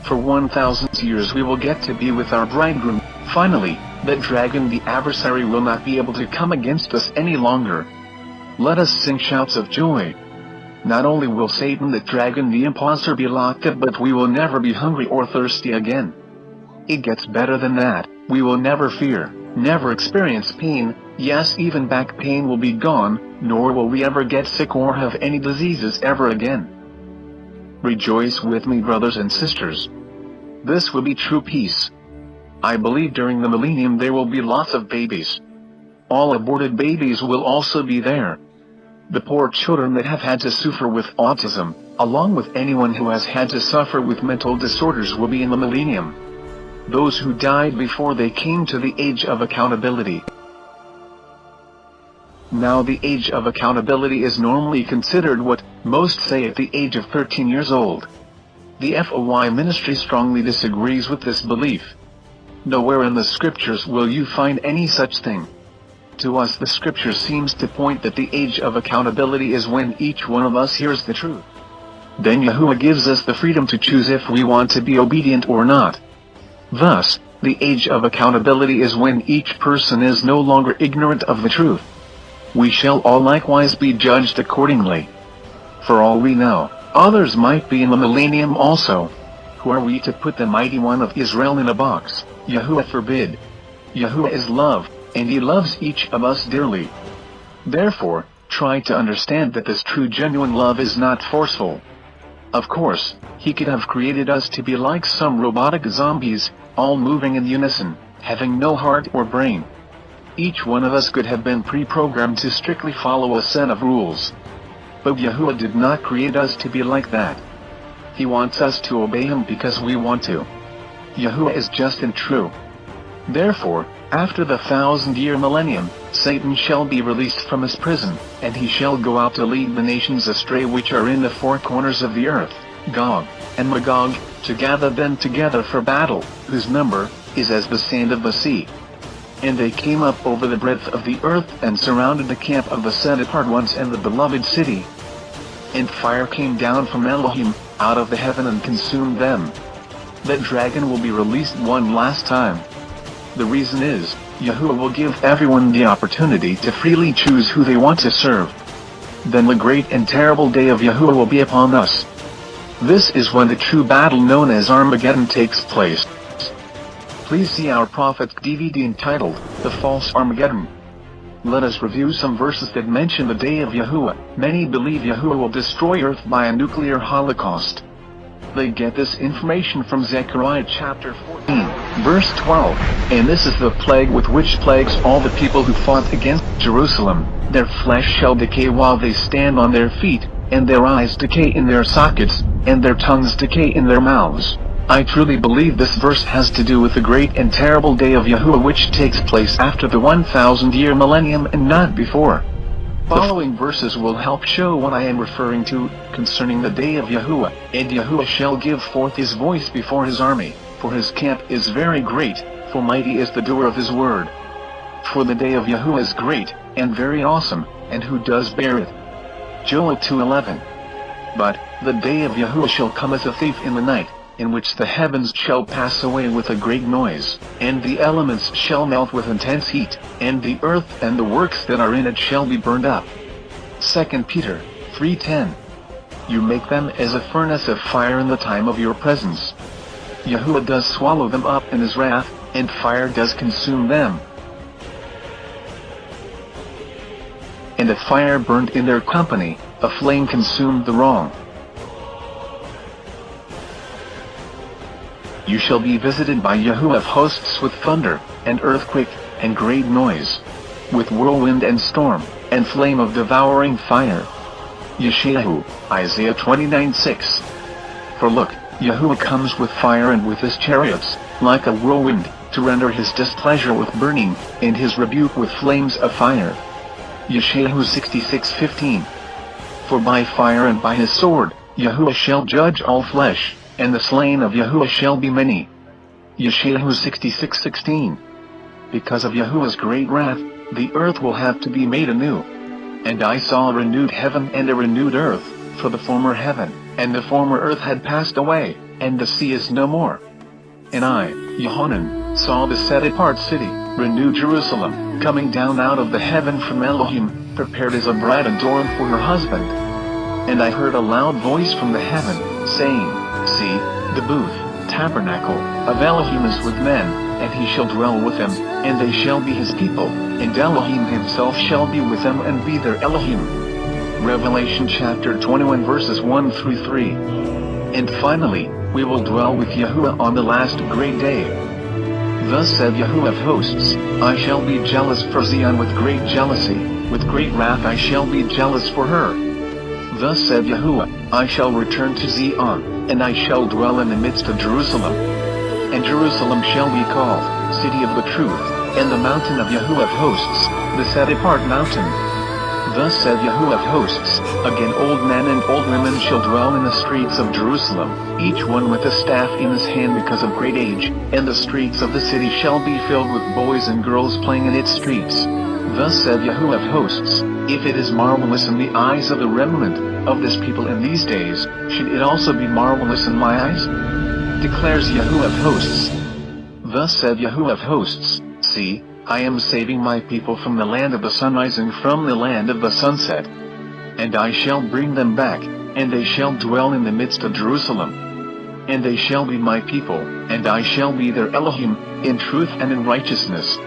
For 1,000 years we will get to be with our bridegroom. Finally, that dragon the adversary will not be able to come against us any longer. Let us sing shouts of joy. Not only will Satan the dragon the imposter be locked up, but we will never be hungry or thirsty again. It gets better than that. We will never fear, never experience pain. Yes, even back pain will be gone, nor will we ever get sick or have any diseases ever again. Rejoice with me, brothers and sisters. This will be true peace. I believe during the millennium there will be lots of babies. All aborted babies will also be there. The poor children that have had to suffer with autism, along with anyone who has had to suffer with mental disorders, will be in the millennium. Those who died before they came to the age of accountability. Now the age of accountability is normally considered what most say at the age of 13 years old. The FOY Ministry strongly disagrees with this belief. Nowhere in the scriptures will you find any such thing. To us the scripture seems to point that the age of accountability is when each one of us hears the truth. Then Yahuwah gives us the freedom to choose if we want to be obedient or not. Thus, the age of accountability is when each person is no longer ignorant of the truth. We shall all likewise be judged accordingly. For all we know, others might be in the millennium also. Who are we to put the mighty one of Israel in a box? Yahuwah forbid. Yahuwah is love, and he loves each of us dearly. Therefore, try to understand that this true genuine love is not forceful. Of course, he could have created us to be like some robotic zombies, all moving in unison, having no heart or brain. Each one of us could have been pre-programmed to strictly follow a set of rules. But Yahuwah did not create us to be like that. He wants us to obey him because we want to. Yahuwah is just and true. Therefore, after the 1,000-year millennium, Satan shall be released from his prison, and he shall go out to lead the nations astray which are in the four corners of the earth, Gog and Magog, to gather them together for battle, whose number is as the sand of the sea. And they came up over the breadth of the earth and surrounded the camp of the set-apart ones and the beloved city. And fire came down from Elohim, out of the heaven, and consumed them. That dragon will be released one last time. The reason is, Yahuwah will give everyone the opportunity to freely choose who they want to serve. Then the great and terrible day of Yahuwah will be upon us. This is when the true battle known as Armageddon takes place. Please see our Prophet DVD entitled, The False Armageddon. Let us review some verses that mention the day of Yahuwah. Many believe Yahuwah will destroy earth by a nuclear holocaust. They get this information from Zechariah chapter 14, verse 12, and this is the plague with which plagues all the people who fought against Jerusalem. Their flesh shall decay while they stand on their feet, and their eyes decay in their sockets, and their tongues decay in their mouths. I truly believe this verse has to do with the great and terrible day of Yahuwah, which takes place after the 1,000-year millennium and not before. Following verses will help show what I am referring to concerning the day of Yahuwah. And Yahuwah shall give forth his voice before his army, for his camp is very great, for mighty is the doer of his word. For the day of Yahuwah is great, and very awesome, and who does bear it? Joel 2:11. But the day of Yahuwah shall come as a thief in the night, in which the heavens shall pass away with a great noise, and the elements shall melt with intense heat, and the earth and the works that are in it shall be burned up. 2 Peter 3:10. You make them as a furnace of fire in the time of your presence. Yahuwah does swallow them up in his wrath, and fire does consume them. And a fire burned in their company, a flame consumed the wrong. You shall be visited by Yahuwah of hosts with thunder, and earthquake, and great noise, with whirlwind and storm, and flame of devouring fire. Yeshayahu, Isaiah 29:6. For look, Yahuwah comes with fire and with his chariots, like a whirlwind, to render his displeasure with burning, and his rebuke with flames of fire. Yeshayahu 66:15. For by fire and by his sword, Yahuwah shall judge all flesh, and the slain of Yahuwah shall be many. Yeshayahu 66:16. Because of Yahuwah's great wrath, the earth will have to be made anew. And I saw a renewed heaven and a renewed earth, for the former heaven and the former earth had passed away, and the sea is no more. And I, Yohanan, saw the set-apart city, renewed Jerusalem, coming down out of the heaven from Elohim, prepared as a bride adorned for her husband. And I heard a loud voice from the heaven, saying, See, the booth, tabernacle, of Elohim is with men, and he shall dwell with them, and they shall be his people, and Elohim himself shall be with them and be their Elohim. Revelation chapter 21 verses 1 through 3. And finally, we will dwell with Yahuwah on the last great day. Thus said Yahuwah of hosts, I shall be jealous for Zion with great jealousy, with great wrath I shall be jealous for her. Thus said Yahuwah, I shall return to Zion, and I shall dwell in the midst of Jerusalem. And Jerusalem shall be called, City of the Truth, and the mountain of Yahuwah of hosts, the set-apart mountain. Thus said Yahuwah of hosts, again old men and old women shall dwell in the streets of Jerusalem, each one with a staff in his hand because of great age, and the streets of the city shall be filled with boys and girls playing in its streets. Thus said Yahuwah of hosts, if it is marvelous in the eyes of the remnant of this people in these days, should it also be marvelous in my eyes? Declares Yahuwah of hosts. Thus said Yahuwah of hosts, See, I am saving my people from the land of the sunrise and from the land of the sunset. And I shall bring them back, and they shall dwell in the midst of Jerusalem. And they shall be my people, and I shall be their Elohim, in truth and in righteousness,